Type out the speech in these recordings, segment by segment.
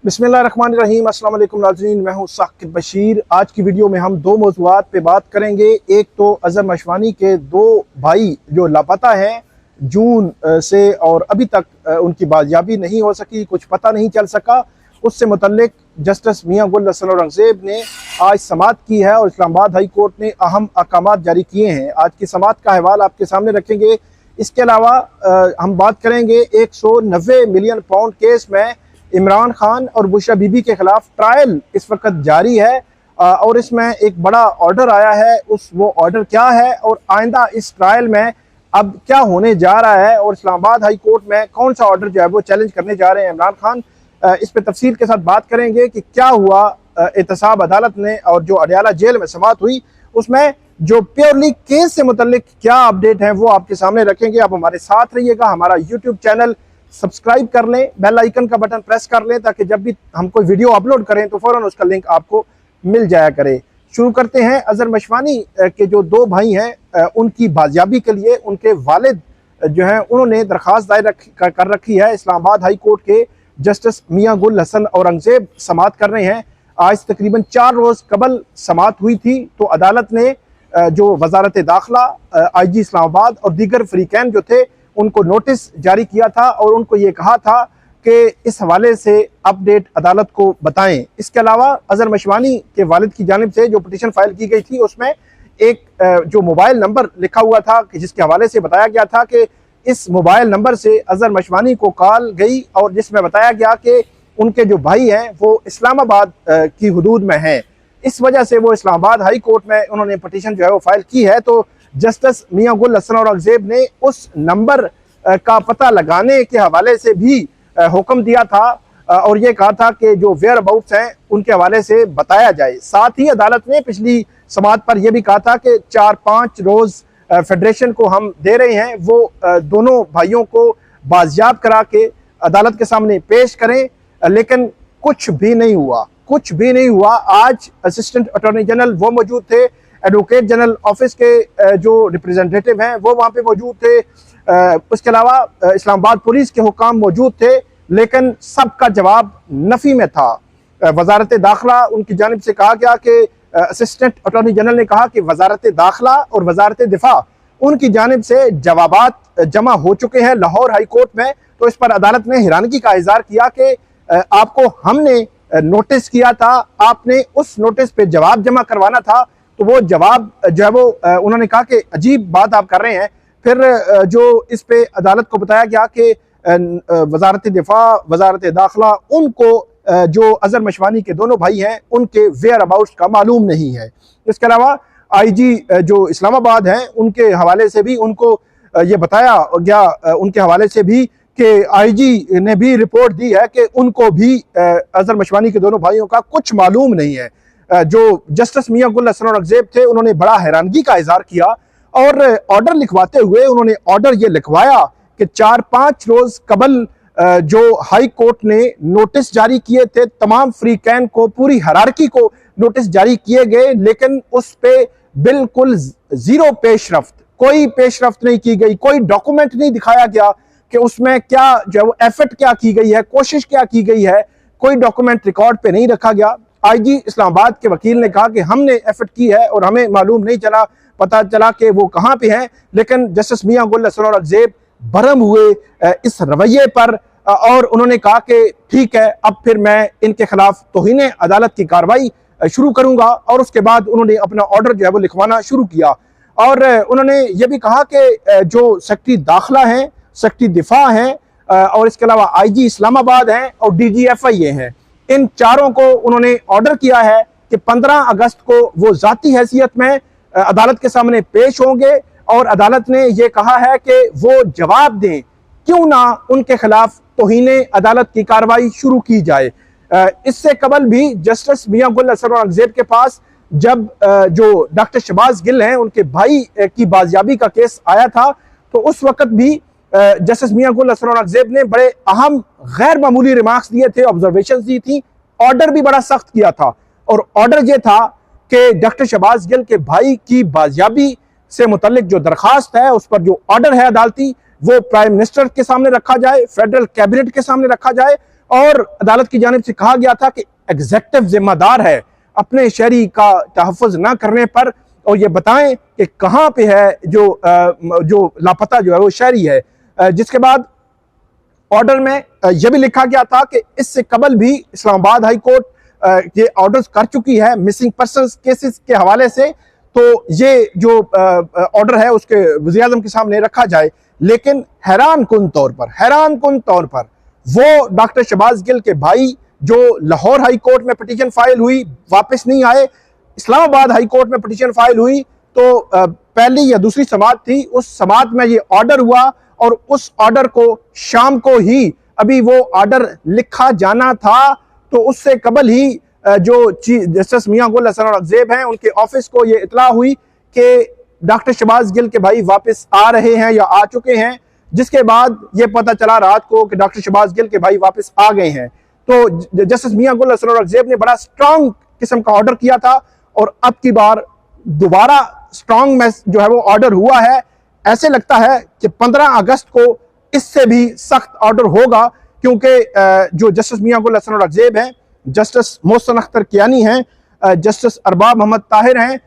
बिस्मिल्लाहिर्रहमानिर्रहीम। अस्सलाम वालेकुम नाज़रीन, मैं हूं साकिब बशीर। आज की वीडियो में हम दो मौज़ूआत पे बात करेंगे। एक तो अज़हर मशवानी के दो भाई जो लापता हैं जून से और अभी तक उनकी बाजियाबी नहीं हो सकी, कुछ पता नहीं चल सका। उससे मुतल्लिक जस्टिस मियां गुल हसन औरंगज़ेब ने आज समाअत की है और इस्लामाबाद हाई कोर्ट ने अहम अहकामात जारी किए हैं। आज की समाअत का अहवाल आपके सामने रखेंगे। इसके अलावा हम बात करेंगे 190 मिलियन पाउंड केस में इमरान खान और बुशरा बीबी के खिलाफ ट्रायल इस वक्त जारी है और इसमें एक बड़ा ऑर्डर आया है। वो ऑर्डर क्या है और आइंदा इस ट्रायल में अब क्या होने जा रहा है और इस्लामाबाद हाई कोर्ट में कौन सा ऑर्डर जो है वो चैलेंज करने जा रहे हैं इमरान खान। इस पर तफसील के साथ बात करेंगे कि क्या हुआ एहतसाब अदालत ने और जो अडयाला जेल में समाअत हुई उसमें जो प्योरली केस से मुतल्लिक क्या अपडेट है वो आपके सामने रखेंगे। आप हमारे साथ रहिएगा। हमारा यूट्यूब चैनल सब्सक्राइब कर लें, बेल आइकन का बटन प्रेस कर लें ताकि जब भी हम कोई वीडियो अपलोड करें तो फौरन उसका लिंक आपको मिल जाया करे। शुरू करते हैं। अज़हर मशवानी के जो दो भाई हैं उनकी बाजियाबी के लिए उनके वालिद जो हैं उन्होंने दरख्वास्त दायर कर रखी है। इस्लामाबाद हाई कोर्ट के जस्टिस मियां गुल हसन औरंगज़ेब समाअत कर रहे हैं। आज तकरीबन 4 रोज़ कबल समाअत हुई थी तो अदालत ने जो वजारत दाखिला, IG इस्लामाबाद और दीगर फरीकैन जो थे उनको नोटिस जारी किया था और उनको ये कहा था कि इस हवाले से अपडेट अदालत को बताएं। इसके अलावा अज़हर मशवानी के वालिद की जानिब से जो पिटीशन फाइल की गई थी उसमें एक जो मोबाइल नंबर लिखा हुआ था कि जिसके हवाले से बताया गया था कि इस मोबाइल नंबर से अज़हर मशवानी को कॉल गई और जिसमें बताया गया कि उनके जो भाई हैं वो इस्लामाबाद की हुदूद में हैं। इस वजह से वो इस्लामाबाद हाई कोर्ट में उन्होंने पिटीशन जो है वो फाइल की है। तो जस्टिस मियां गुल हसन औरंगज़ेब ने उस नंबर का पता लगाने के हवाले से भी हुक्म दिया था और ये कहा था कि जो वेयर अबाउट्स हैं उनके हवाले से बताया जाए। साथ ही अदालत ने पिछली समाअत पर यह भी कहा था कि 4-5 रोज़ फेडरेशन को हम दे रहे हैं, वो दोनों भाइयों को बाजियाब करा के अदालत के सामने पेश करें, लेकिन कुछ भी नहीं हुआ, कुछ भी नहीं हुआ। आज असिस्टेंट अटॉर्नी जनरल वो मौजूद थे, एडवोकेट जनरल ऑफिस के जो रिप्रेजेंटेटिव हैं वो वहाँ पे मौजूद थे, उसके अलावा इस्लामाबाद पुलिस के हुकाम मौजूद थे, लेकिन सबका जवाब नफ़ी में था। वजारत दाखिला उनकी जानिब से कहा गया कि असिस्टेंट अटॉर्नी जनरल ने कहा कि वजारत दाखिला और वजारत दिफा उनकी जानिब से जवाबात जमा हो चुके हैं लाहौर हाई कोर्ट में। तो इस पर अदालत ने हैरानगी का इजहार किया कि आपको हमने नोटिस किया था, आपने उस नोटिस पे जवाब जमा करवाना था। तो वो जवाब जो है वो उन्होंने कहा कि अजीब बात आप कर रहे हैं। फिर जो इस पे अदालत को बताया गया कि वजारत दिफा, वजारत दाखिला उनको जो अज़हर मशवानी के दोनों भाई हैं उनके वेयर अबाउट्स का मालूम नहीं है। इसके अलावा IG जो इस्लामाबाद हैं उनके हवाले से भी उनको ये बताया गया, उनके हवाले से भी कि IG ने भी रिपोर्ट दी है कि उनको भी अज़हर मशवानी के दोनों भाइयों का कुछ मालूम नहीं है। जो जस्टिस मियां गुल हसन औरंगज़ेब थे उन्होंने बड़ा हैरानगी का इजहार किया और ऑर्डर लिखवाते हुए उन्होंने ऑर्डर ये लिखवाया कि 4-5 रोज़ कबल जो हाई कोर्ट ने नोटिस जारी किए थे, तमाम फ्रीकैन को, पूरी हरारकी को नोटिस जारी किए गए, लेकिन उस पे बिल्कुल जीरो पेशरफ्त, कोई पेशरफ्त नहीं की गई, कोई डॉक्यूमेंट नहीं दिखाया गया कि उसमें क्या जो है वो एफर्ट क्या की गई है, कोशिश क्या की गई है, कोई डॉक्यूमेंट रिकॉर्ड पे नहीं रखा गया। IG इस्लामाबाद के वकील ने कहा कि हमने एफर्ट की है और हमें मालूम नहीं चला, पता चला कि वो कहाँ पे हैं। लेकिन जस्टिस मियां गुल हसन औरंगज़ेब भरम हुए इस रवैये पर और उन्होंने कहा कि ठीक है, अब फिर मैं इनके खिलाफ तौहीन अदालत की कार्रवाई शुरू करूंगा। और उसके बाद उन्होंने अपना ऑर्डर जो है वो लिखवाना शुरू किया और उन्होंने ये भी कहा कि जो सेक्रेटरी दाखिला हैं, सेक्रेटरी दिफा हैं और इसके अलावा IG इस्लामाबाद हैं और DG FIA हैं, इन चारों को उन्होंने ऑर्डर किया है कि 15 अगस्त को वो जाती हैसियत में अदालत के सामने पेश होंगे और अदालत ने ये कहा है कि वो जवाब दें, क्यों ना उनके खिलाफ तौहीन अदालत की कार्रवाई शुरू की जाए। इससे कबल भी जस्टिस मियां गुल हसन औरंगज़ेब के पास जब जो डॉक्टर शहबाज गिल हैं उनके भाई की बाजियाबी का केस आया था तो उस वक्त भी जस्टिस मियां गुल हसन औरंगज़ेब ने बड़े अहम गैर मामूली रिमार्क्स दिए थे, ऑब्जर्वेशंस दी थी, ऑर्डर भी बड़ा सख्त किया था। और ऑर्डर ये था कि डॉक्टर शहबाज गिल के भाई की बाजियाबी से मुतल्लिक जो दरखास्त है उस पर जो ऑर्डर है अदालती वो प्राइम मिनिस्टर के सामने रखा जाए, फेडरल कैबिनेट के सामने रखा जाए और अदालत की जानिब से कहा गया था कि एग्जेक्टिव जिम्मेदार है अपने शहरी का तहफ़्फ़ुज़ ना करने पर, और ये बताएं कि कहाँ पे है जो लापता जो है वो शहरी है। जिसके बाद ऑर्डर में यह भी लिखा गया था कि इससे कबल भी इस्लामाबाद हाई कोर्ट ये ऑर्डर्स कर चुकी है मिसिंग पर्सन्स केसेस के हवाले से, तो ये जो ऑर्डर है उसके वज़ीर आज़म के सामने रखा जाए। लेकिन हैरान कुन तौर पर वो डॉक्टर शहबाज गिल के भाई जो लाहौर हाई कोर्ट में पिटीशन फाइल हुई वापस नहीं आए, इस्लामाबाद हाई कोर्ट में पिटीशन फाइल हुई तो पहली या दूसरी समात थी, उस समात में ये ऑर्डर हुआ और उस ऑर्डर को शाम को ही अभी वो ऑर्डर लिखा जाना था, तो उससे कबल ही जो चीफ जस्टिस मियां गुल हसन औरंगजेब हैं उनके ऑफिस को ये इतला हुई कि डॉक्टर शहबाज गिल के भाई वापस आ रहे हैं या आ चुके हैं। जिसके बाद ये पता चला रात को कि डॉक्टर शहबाज गिल के भाई वापस आ गए हैं। तो जस्टिस मियां गुल हसन औरंगजेब ने बड़ा स्ट्रांग किस्म का ऑर्डर किया था और अब की बार दोबारा स्ट्रांग में जो है वो ऑर्डर हुआ है। ऐसे लगता है कि 15 अगस्त को इससे भी सख्त ऑर्डर होगा, क्योंकि जो जस्टिस मियां गुल हसन औरंगजेब हैं, जस्टिस मोहसिन अख्तर कियानी हैं, जस्टिस अरबाब मोहम्मद ताहिर हैं,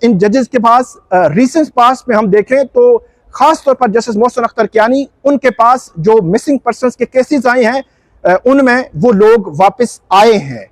इन जजेस के पास रिसेंट पास में हम देखें तो खास तौर पर जस्टिस मोहसिन अख्तर कियानी, उनके पास जो मिसिंग पर्सन्स के केसेस आए हैं उनमें वो लोग वापस आए हैं।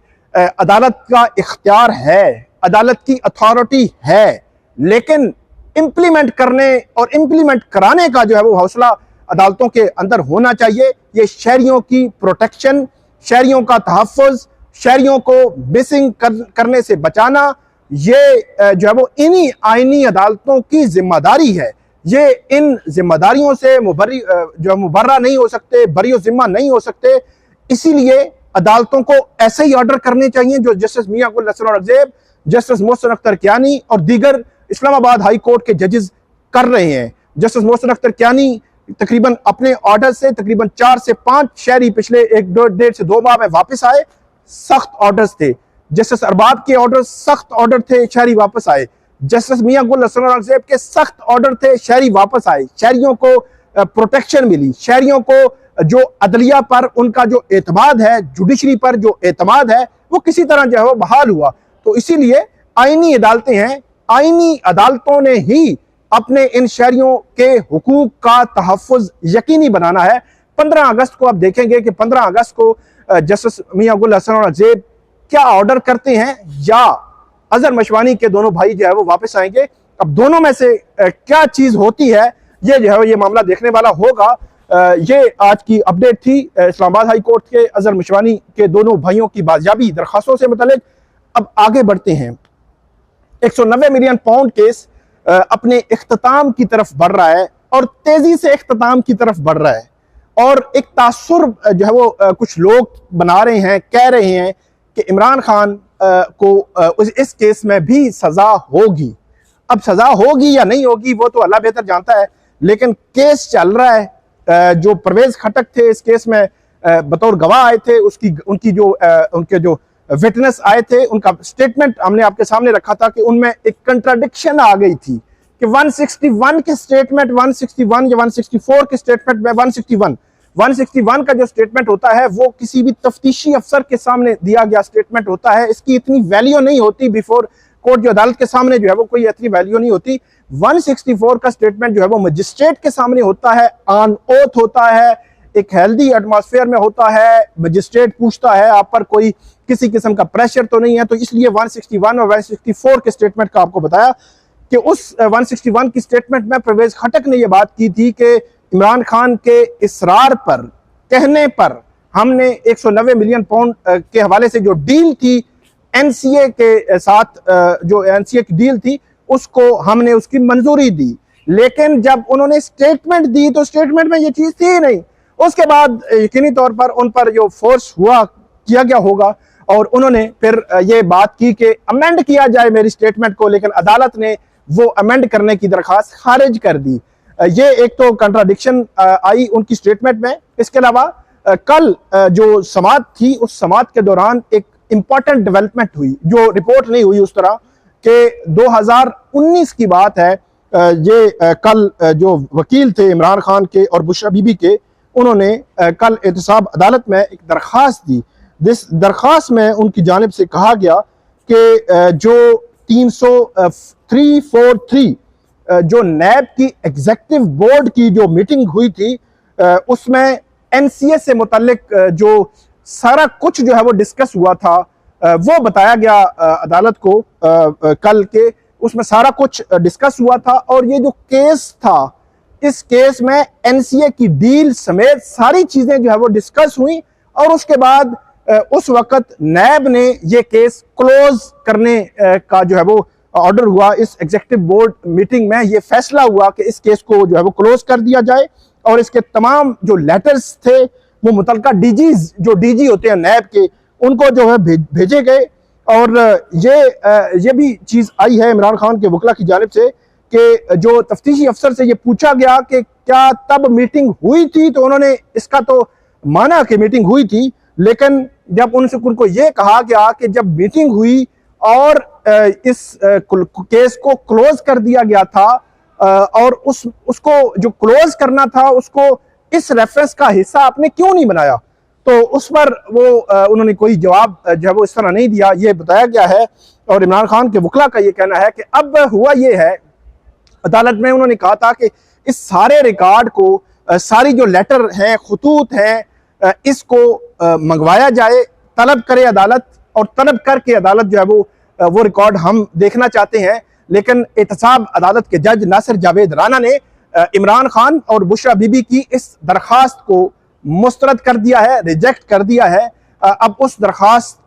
अदालत का इख्तियार है, अदालत की अथॉरिटी है, लेकिन इंप्लीमेंट करने और इंप्लीमेंट कराने का जो है वो हौसला अदालतों के अंदर होना चाहिए। ये शहरियों की प्रोटेक्शन, शहरियों का तहफ़्फ़ुज़, शहरियों को मिसिंग करने से बचाना, ये जो है वो इन्हीं आईनी अदालतों की जिम्मेदारी है। ये इन जिम्मेदारियों से मुबर्रा नहीं हो सकते, बरी जिम्मा नहीं हो सकते। इसीलिए अदालतों को ऐसे ही ऑर्डर करने चाहिए जो जस्टिस मियां गुल हसन औरंगजेब, जस्टिस मोहसिन अख्तर कियानी और दीगर इस्लामाबाद हाई कोर्ट के जजेस कर रहे हैं। जस्टिस मोहसिन अख्तर कियानी तकरीबन अपने ऑर्डर से तकरीबन 4 से 5 शहरी पिछले 1 से 2 माह में वापस आए, सख्त ऑर्डर्स थे। जस्टिस अरबाब के ऑर्डर सख्त ऑर्डर थे, शहरी वापस आए। जस्टिस मियां गुल हसन औरंगजेब के सख्त ऑर्डर थे, शहरी वापस आए। शहरियों को प्रोटेक्शन मिली, शहरियों को जो अदलिया पर उनका जो एतमाद है, जुडिशरी पर जो एतमाद है, वो किसी तरह जो है वो बहाल हुआ। तो इसीलिए आईनी अदालतें हैं, आईनी अदालतों ने ही अपने इन शहरियों के हुकूक का तहफ़्फ़ुज़ यकीनी बनाना है। 15 अगस्त को आप देखेंगे कि 15 अगस्त को जस्टिस मियां गुल हसन औरंगजेब क्या ऑर्डर करते हैं, या अजहर मशवानी के दोनों भाई जो है वो वापस आएंगे। अब दोनों में से क्या चीज होती है, ये जो है ये मामला देखने वाला होगा। ये आज की अपडेट थी इस्लामाबाद हाई कोर्ट के अजहर मशवानी के दोनों भाइयों की बाजियाबी दरखास्तों से मुतालिक। अब आगे बढ़ते हैं। 190 मिलियन पाउंड केस अपने इख्तिताम की तरफ बढ़ रहा है और तेजी से इख्तिताम की तरफ बढ़ रहा है, और एक तासुर जो है वो कुछ लोग बना रहे हैं, कह रहे हैं कि इमरान खान को इस केस में भी सजा होगी। अब सजा होगी या नहीं होगी वो तो अल्लाह बेहतर जानता है, लेकिन केस चल रहा है। जो परवेज खटक थे इस केस में बतौर गवाह आए थे, उनके जो विटनेस आए थे, उनका स्टेटमेंट हमने आपके सामने रखा था कि उनमें एक कंट्राडिक्शन आ गई थी कि 161 के स्टेटमेंट, 161 या 164 के स्टेटमेंट में 161 का जो स्टेटमेंट होता है वो किसी भी तफ्तीशी अफसर के सामने दिया गया स्टेटमेंट होता है। इसकी इतनी वैल्यू नहीं होती बिफोर कोर्ट, जो अदालत के सामने जो है वो कोई इतनी वैल्यू नहीं होती। 164 का स्टेटमेंट जो है वो मजिस्ट्रेट के सामने होता है, ऑन ओथ होता है, एक हेल्दी एटमॉस्फेयर में होता है। मजिस्ट्रेट पूछता है आप पर कोई किसी किस्म का प्रेशर तो नहीं है, तो इसलिए 161 और 164 के स्टेटमेंट का आपको बताया कि उस 161 की स्टेटमेंट में परवेज खटक ने यह बात की थी कि इमरान खान के इसरार पर, कहने पर हमने 190 मिलियन पाउंड के हवाले से जो डील थी एनसीए के साथ, जो एनसीए की डील थी उसको हमने उसकी मंजूरी दी। लेकिन जब उन्होंने स्टेटमेंट दी तो स्टेटमेंट में ये चीज थी ही नहीं। उसके बाद यकीनी तौर पर उन पर जो फोर्स हुआ किया गया होगा और उन्होंने फिर ये बात की कि अमेंड किया जाए मेरी स्टेटमेंट को, लेकिन अदालत ने वो अमेंड करने की दरखास्त खारिज कर दी। ये एक तो कंट्राडिक्शन आई उनकी स्टेटमेंट में। इसके अलावा कल जो समात थी उस समात के दौरान एक इंपॉर्टेंट डेवलपमेंट हुई जो रिपोर्ट नहीं हुई उस तरह के 2019 की बात है। ये कल जो वकील थे इमरान खान के और बुशरा बीबी के, उन्होंने कल एहतसाब अदालत में एक दरख्वास्त दी, जिस दरख्वास्त में उनकी जानिब से कहा गया कि जो 343 जो नैब की एग्जेक्टिव बोर्ड की जो मीटिंग हुई थी उसमें NCA से मुतल्लिक जो सारा कुछ जो है वो डिस्कस हुआ था वो बताया गया अदालत को कल के, उसमें सारा कुछ डिस्कस हुआ था। और ये जो केस था, इस केस में NCA की डील समेत सारी चीजें जो है वो डिस्कस हुई और उसके बाद उस वक्त नैब ने ये केस क्लोज करने का जो है वो ऑर्डर हुआ। इस एग्जीक्यूटिव बोर्ड मीटिंग में ये फैसला हुआ कि इस केस को जो है वो क्लोज कर दिया जाए और इसके तमाम जो लेटर्स थे वो मुतल्लिका डीजीज, जो डीजी होते हैं नैब के, उनको जो है भेजे गए। और ये भी चीज आई है इमरान खान के वकला की जानिब से कि जो तफ्तीशी अफसर से ये पूछा गया कि क्या तब मीटिंग हुई थी, तो उन्होंने इसका तो माना कि मीटिंग हुई थी, लेकिन जब उनको ये कहा गया कि जब मीटिंग हुई और इस केस को क्लोज कर दिया गया था और उसको जो क्लोज करना था उसको इस रेफरेंस का हिस्सा आपने क्यों नहीं बनाया, तो उस पर वो उन्होंने कोई जवाब जो है वो इस तरह नहीं दिया, ये बताया गया है। और इमरान खान के वकला का ये कहना है कि अब हुआ ये है, अदालत में उन्होंने कहा था कि इस सारे रिकॉर्ड को, सारी जो लेटर हैं, खुतूत हैं, इसको मंगवाया जाए, तलब करे अदालत, और तलब करके अदालत जो है वो रिकॉर्ड हम देखना चाहते हैं। लेकिन एहतसाब अदालत के जज नासिर जावेद राना ने इमरान खान और बुशरा बीबी की इस दरख्वास्त को मुस्तरद कर दिया है, रिजेक्ट कर दिया है। अब उस दरख्वास्त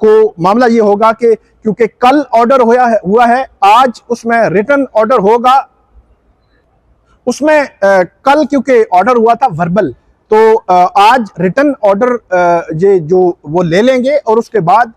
को मामला ये होगा कि क्योंकि कल ऑर्डर हुआ है, आज उसमें रिटन ऑर्डर होगा। उसमें कल क्योंकि ऑर्डर हुआ था वर्बल, तो आज रिटन ऑर्डर ये जो वो ले लेंगे और उसके बाद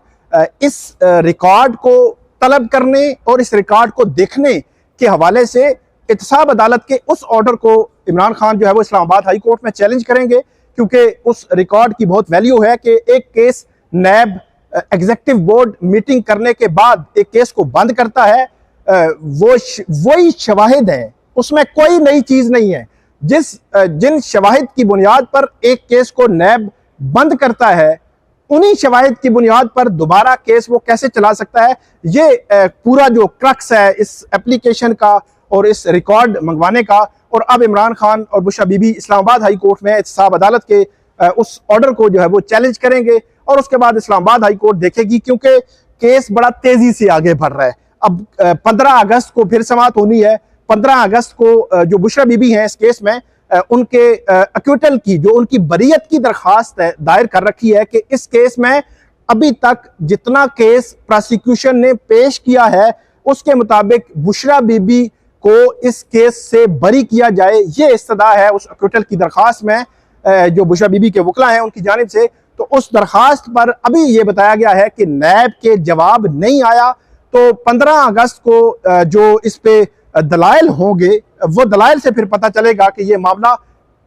इस रिकॉर्ड को तलब करने और इस रिकॉर्ड को देखने के हवाले से एहतसाब अदालत के उस ऑर्डर को इमरान खान जो है वो इस्लामाबाद हाई कोर्ट में चैलेंज करेंगे, क्योंकि उस रिकॉर्ड की बहुत वैल्यू है कि एक केस नैब एग्जीक्यूटिव बोर्ड मीटिंग करने के बाद एक केस को बंद करता है, वही शवाहिद है, उसमें कोई नई चीज नहीं है। जिन शवाहिद की बुनियाद पर एक केस को नैब बंद करता है, उन्हीं शवाहिद की बुनियाद पर दोबारा केस वो कैसे चला सकता है, ये पूरा जो क्रक्स है इस एप्लीकेशन का और इस रिकॉर्ड मंगवाने का। और अब इमरान खान और बुशरा बीबी इस्लामाबाद हाई कोर्ट में एहतसाब अदालत के उस ऑर्डर को जो है वो चैलेंज करेंगे और उसके बाद इस्लामाबाद हाई कोर्ट देखेगी, क्योंकि केस बड़ा तेजी से आगे बढ़ रहा है। अब 15 अगस्त को फिर समाअत होनी है। 15 अगस्त को जो बुशरा बीबी हैं इस केस में उनके एक्विटल की, जो उनकी बरीयत की दरख्वास्त दायर कर रखी है कि इस केस में अभी तक जितना केस प्रोसिक्यूशन ने पेश किया है उसके मुताबिक बुशरा बीबी को इस केस से बरी किया जाए, ये इस्तदा है उस एक्विटल की दरख्वास्त में जो बुशरा बीबी के वकला हैं उनकी जानिब से। तो उस दरख्वास्त पर अभी ये बताया गया है कि नैब के जवाब नहीं आया, तो 15 अगस्त को जो इस पे दलाइल होंगे वो दलाइल से फिर पता चलेगा कि ये मामला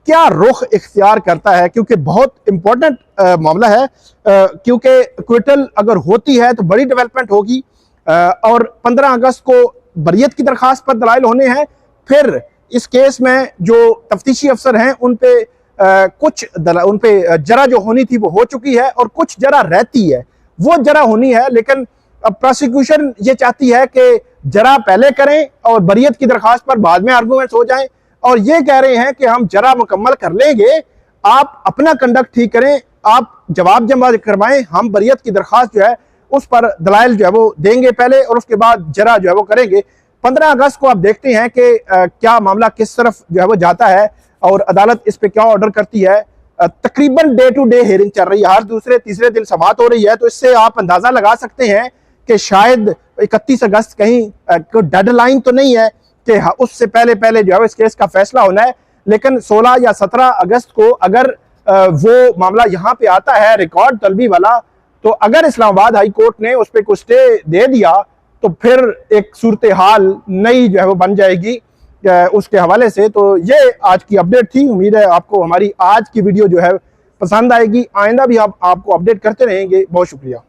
क्या रुख इख्तियार करता है, क्योंकि बहुत इंपॉर्टेंट मामला है, क्योंकि एक्विटल अगर होती है तो बड़ी डेवलपमेंट होगी। और 15 अगस्त को बरीयत की दरखास्त पर दलाइल होने हैं। फिर इस केस में जो तफ्तीशी अफसर हैं उन पे जरा जो होनी थी वो हो चुकी है और कुछ जरा रहती है, वो जरा होनी है। लेकिन अब प्रोसिक्यूशन ये चाहती है कि जरा पहले करें और बरीयत की दरखास्त पर बाद में आर्गूमेंट्स हो जाएं, और ये कह रहे हैं कि हम जरा मुकम्मल कर लेंगे, आप अपना कंडक्ट ठीक करें, आप जवाब जमा करवाएं, हम बरीयत की दरखास्त जो है उस पर दलाइल जो है वो देंगे पहले और उसके बाद जरा जो है वो करेंगे। 15 अगस्त को आप देखते हैं कि क्या मामला किस तरफ जो है वो जाता है और अदालत इस पे क्या ऑर्डर करती है। तकरीबन डे टू डे हियरिंग चल रही है, हर दूसरे तीसरे दिन समाअत हो रही है, तो इससे आप अंदाजा लगा सकते हैं कि शायद 31 अगस्त कहीं कोई डेडलाइन तो नहीं है कि उससे पहले जो है इस केस का फैसला होना है। लेकिन 16 या 17 अगस्त को अगर वो मामला यहाँ पे आता है रिकॉर्ड तलबी वाला, तो अगर इस्लामाबाद हाई कोर्ट ने उस पर कुछ स्टे दे दिया तो फिर एक सूरत हाल नई जो है वो बन जाएगी उसके हवाले से। तो ये आज की अपडेट थी। उम्मीद है आपको हमारी आज की वीडियो जो है पसंद आएगी। आइंदा भी आपको अपडेट करते रहेंगे। बहुत शुक्रिया।